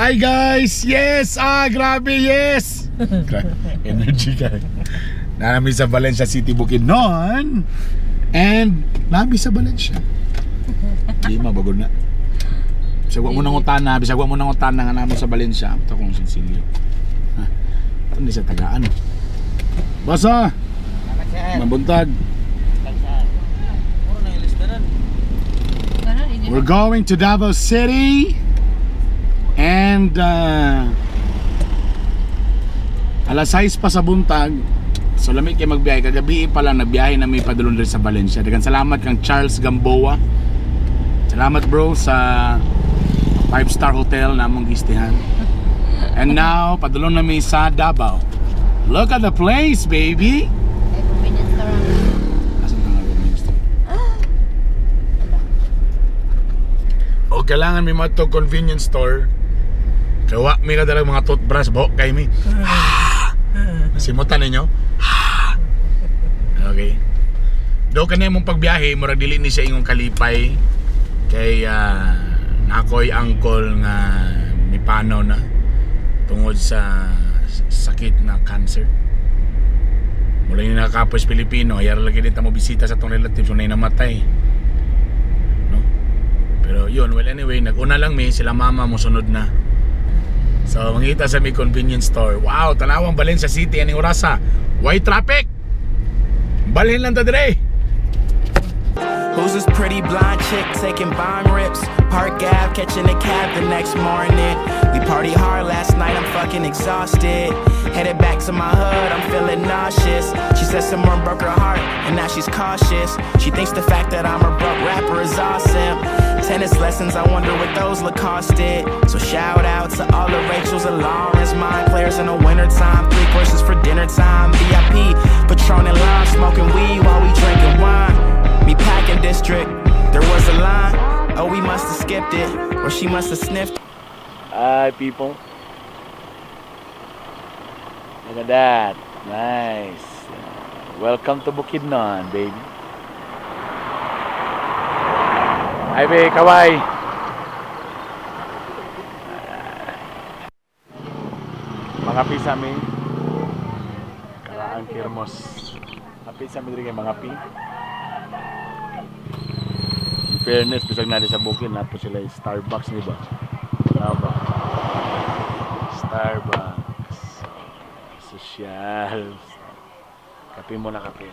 Hi guys! Yes! Grabe, yes! Energy ka. Nami sa Valencia City, Bukidnon. And nami sa Valencia. Di mabagod na. Bisagwa mo ng utana, nga namin sa Valencia. Ito kong sinsilyo. Ito hindi sa tagaan. Basa! Mabuntag. We're going to Davao City. And alas 6 pa sa buntag. So lamig kayo magbiyahe. Kagabi pa lang nagbiyahe na may padulong rin sa Valencia. Dagan salamat kang Charles Gamboa. Salamat bro sa 5-star hotel na mong gistihan. And now padulong na may sa Davao. Look at the place, baby. Asan ka nga convenience store? O kailangan may mga to convenience store. Kawa may kadalang mga toothbrush bo kay mi. Simutan ninyo. Okay. Do kanay mong pagbiyahe murag dili ni siya ingong kalipay kay nakoy angkol nga mipanaw na tungod sa sakit na cancer. Mula ni nakakapos Pilipino, ayar lagi din ta mo bisita sa tong relatives na namatay. No? Pero yun, well anyway, nag-una lang mi sila mama mo sunod na. So, mangita sa may convenience store. Wow, tanawang Valencia City, aning orasa. Why traffic? Balhin lang ta dire. Who's this pretty blonde chick taking bong rips? Park Ave, catching a cab the next morning. We party hard last night, I'm fucking exhausted. Headed back to my hood, I'm feeling nauseous. She said someone broke her heart, and now she's cautious. She thinks the fact that I'm a broke rapper is awesome. Tennis lessons, I wonder what those Lacoste did. So shout out to all the Rachels and Lawrence, mine players in the wintertime. 3 courses for dinner time, VIP, Patron and lime, smoking weed while we drinking wine. Me packing district, there was a line. Oh, we must have skipped it, or she must have sniffed. Hi people. Look at that. Nice. Welcome to Bukidnon, baby. Hi, be, kawai. Mga pisa mi. Kalaan kirmos. Mga pisa mi diri kay mga pi. In fairness, bisag na sa Bukid na po sila Starbucks, di ba? Starbucks. Social. Kape mo na kape.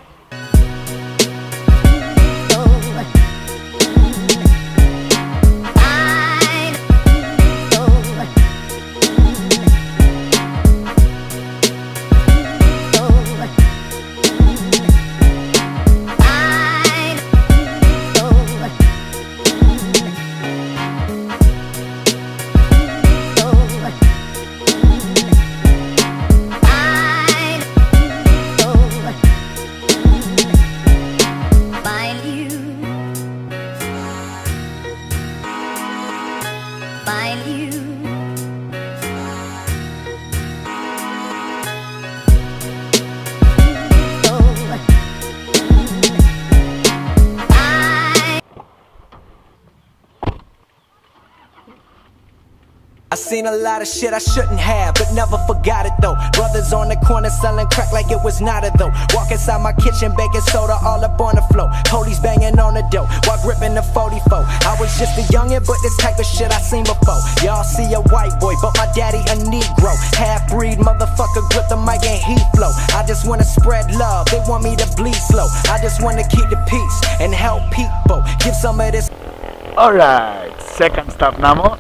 I seen a lot of shit I shouldn't have, but never forgot it though. Brothers on the corner selling crack like it was not a though. Walk inside my kitchen, baking soda all up on the floor. Police banging on the door while gripping the 44. I was just a youngin', but this type of shit I seen before. Y'all see a white boy, but my daddy a Negro. Half-breed motherfucker, grip the mic and heat flow. I just wanna spread love, they want me to bleed slow. I just wanna keep the peace and help people. Give some of this. Alright, second stop na mo.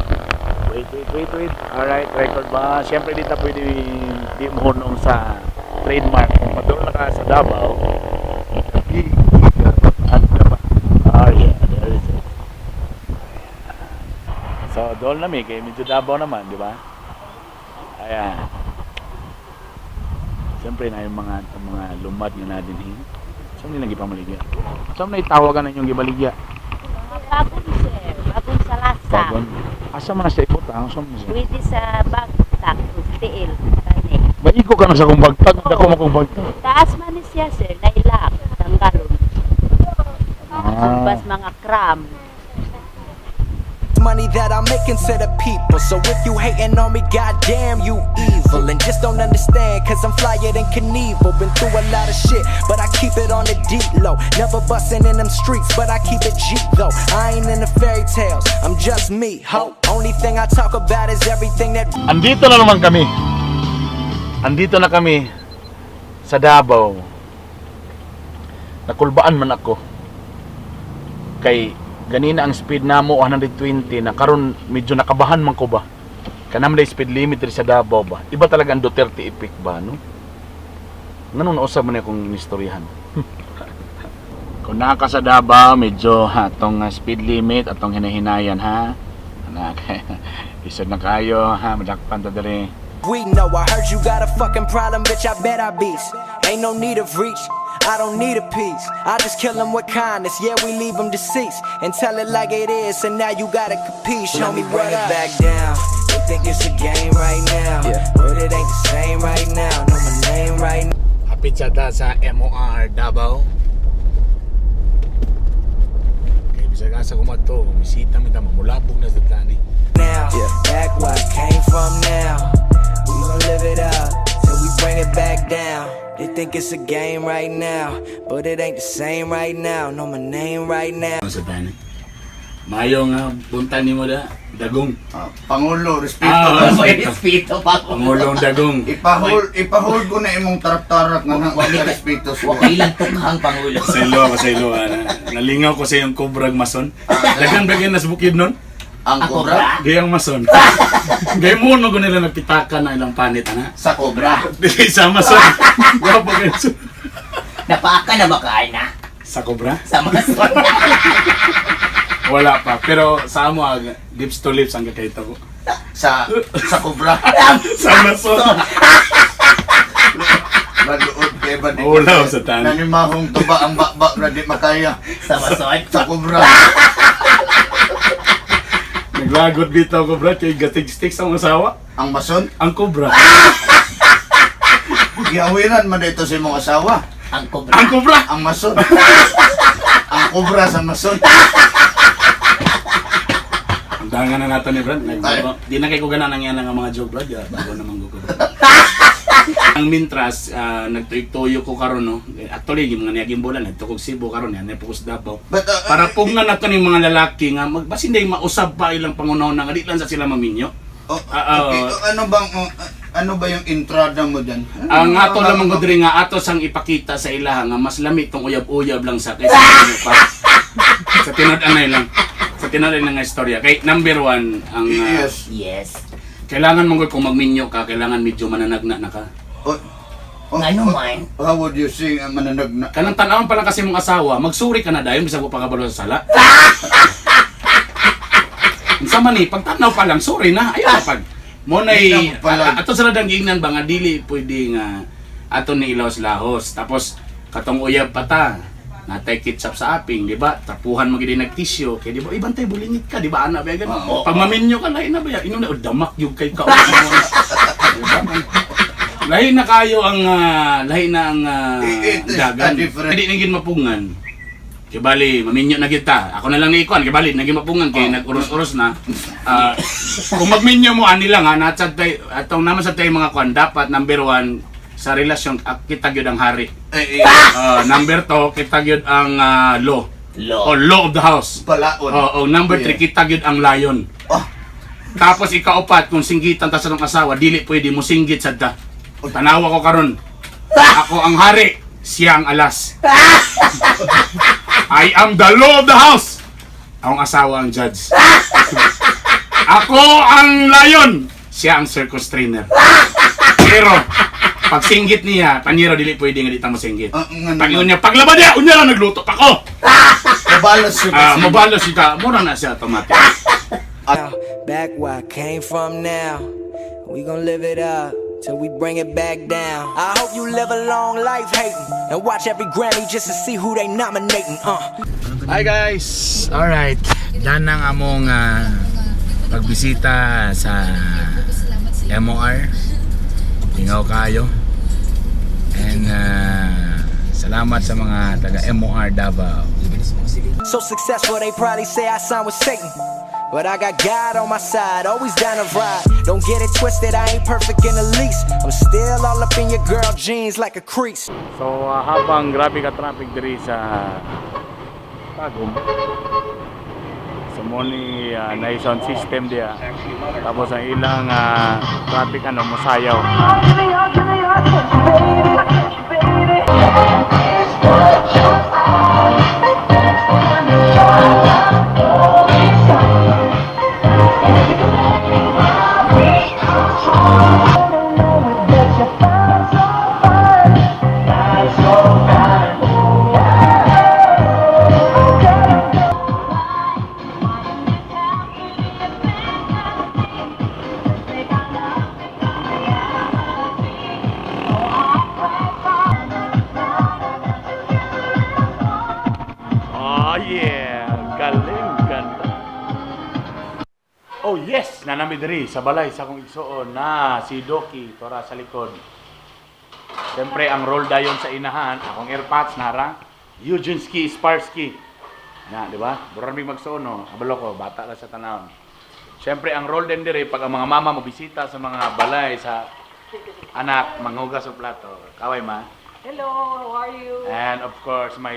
Wait. Alright, record ba? Siyempre dito pwede di mo hunong sa trademark. Kung padulong na ka sa Davao, at ba? Oh yeah, there is it. So, doon na kay medyo Davao naman, di ba? Ayan. Siyempre na yung mga lumad nga natin eh. Saan nilang ipamaligya? Saan na itawagan na yung gibaligya? Bagon sir, bagon sa lasa. Bagon? Asa man na siya iputang? Saan mo siya? Pwede sa bagtak, tiil, kani. Maigo ka na sa kumbagtag, hindi ako makumbagtag. Taas man ni siya sir, nailak, tanggalon. Bas mga cram. money that I'm making to the people. So if you hating on me, goddamn you evil. And just don't understand, cause I'm flyer than Knievel. Been through a lot of shit, but I keep it on the deep low. Never bustin' in them streets, but I keep it G though. I ain't in the fairy tales, I'm just me, ho. Only thing I talk about is everything that. Andito na naman kami. Andito na kami sa Davao. Nakulbaan man ako. Kay ganina ang speed namo 120 na karon medyo nakabahan man ko ba. Kanam na speed limit sa Davao ba. Iba talaga ang Duterte effect ba no? Nganong nausab man akong istoryahan. Kung naka sa Davao medyo atong speed limit atong hinahinayan ha. Anak. Isod na kayo ha, madakpan ta diri. We know, I heard you got a fucking problem, bitch, I bet I beast. Ain't no need of reach, I don't need a piece. I just kill them with kindness, yeah, we leave them deceased. And tell it like it is, and now you gotta compete. Show me what up. Back down, they think it's a game right now, but it ain't the same right now. Know my name right now. Hapit sa MOR Davao. Kay bisag asa ko madto, bisita mi ta mamulabog na sa tani. Now, back where I came from now. We gon' live it up till we bring it back down. They think it's a game right now, but it ain't the same right now. Know my name right now. Sa tani. Mayo nga punta nimo da Dagong. Pangulo, respeto. Respeto pa ko. Pangulong Dagong. Ipahol ko na imong tarak-tarak nga nga respeto. Wakay lang tukhang Pangulo. Saylo nalingaw ko sa iyong kubrag mason. Dagang bagay nas bukid nun. Ang kobra Gayang mason. Gay mo no nila nagpitakan na ilang panit ana. sa kobra. Dili sa mason. Wa pa kayo. Napaaka na ba kain na? Sa kobra? Sa mason. Wala pa. Pero sa amo lips to lips ang kakita ko. Sa kobra. Sa mason. Maluod kay ba di. Ulaw sa tani. Nanimahong tuba ang bakbak na di makaya. Sa mason. Sa kobra. Naglagot dito ko bro, kay gatig sticks ang asawa. Ang mason. Ang kobra. Giawiran man dito sa imong asawa. Ang kobra. Ang kobra. Ang mason. Ang kobra sa mason. Ang dangan na nato ni Brad. Di na kay ko gana nang yan ang mga joke Brad. Bago naman ko. Ang mintras, nagtuyok-tuyo ko karon no. Actually, yung mga niyaging bola, nagtukog Cebu karon yan, nagpukus Davao. But, Para pugnan nato ni mga lalaki nga, basin day mausap pa ilang pangunaw na nga, di lang sa sila maminyo. okay, ano ba yung entrada mo dyan? Ang ato lamang ko diri nga ato sang ipakita sa ilaha nga mas lami tong uyab-uyab lang sa kaysa ano pa. Sa tinad-anay lang. Sa tinad-anay nga istorya. Kay number 1 ang Yes. kailangan mong kung magminyo ka, kailangan medyo mananagna na ka. Ano man? How would you say mananag na? Kanang tanawan pa lang kasi mong asawa, magsuri ka na dayon bisag mo pagkabalo sa sala. Unsa man ni pagtanaw pa lang, sorry na. Ayo pag mo nay ato sa ladang giingnan ba nga dili pwede nga ato ni ilaos-lahos. Tapos katong uyab pa ta. Natay ketchup sa aping, di ba? Tapuhan mo gid nagtisyo, kay di ba ibantay bulingit ka, di ba ana ba ganun? Pag maminyo ka lain na ba ya? Inom na damak yung kay ka. Lahi na kayo ang lahi na ang dagan. Hindi naging mapungan. Kay bali maminyo na kita. Ako na lang ni ikuan kay bali naging mapungan kay nag-uros-uros na. Kung magminyo mo ani lang ha, natsad tay atong naman sa tay mga kuan dapat number 1 sa relasyon kita gyud ang hari. Number 2 kita gyud ang law. O law of the house. Palaon. Number 3 kita gyud ang lion. Tapos ikaapat kung singgitan ta sa nung asawa, dili pwede mo singgit sadta. Tanawa ko karon. Ako ang hari, siya ang alas. I am the law of the house. Akong asawa ang judge. Ako ang lion, siya ang circus trainer. Pero pag singgit niya, paniro dili pwede nga di ta mo singgit. Pag niya paglaba niya, unya lang nagluto pa ko. Mabalos siya. Mabalos siya, mura na siya automatic. Back where I came from now. We gon' live it up till we bring it back down. I hope you live a long life hating and watch every Grammy just to see who they nominating. Hi guys! Alright, yan ang among pagbisita sa MOR. Tingaw kayo. And salamat sa mga taga MOR Davao. So successful they probably say I signed with Satan. But I got God on my side, always down to ride. Don't get it twisted, I ain't perfect in the least. I'm still all up in your girl jeans like a crease. So habang grabe ka traffic diri sa Tagum. So mo ni na sound system dia. Tapos ang ilang traffic ano mosayaw. Oh yeah, galing ganda. Oh yes, nanami diri sa balay sa akong igsuon na si Doki tora sa likod. Siyempre ang roll dayon sa inahan, akong airpods nara, Eugenski Sparsky. Na, di ba? Buraming magsuon no. Abalo ko, bata lang sa tanawon. Siyempre ang roll din diri pag ang mga mama mo bisita sa mga balay sa anak manghugas og plato. Kaway ma. Hello, how are you? And of course, my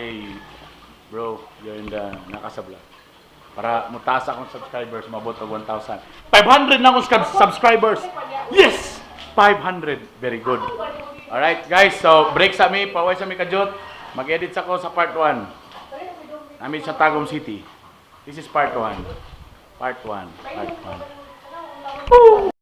bro, you're in the nakasabla. Para mutaas akong subscribers, mabot og 1,000. 500 na akong subscribers! Yes! 500. Very good. Alright, guys. So, break sa mi. Paway sa mi kajot. Mag-edit sa ko sa part 1. Namin sa Tagum City. This is part 1. Part 1. Part 1.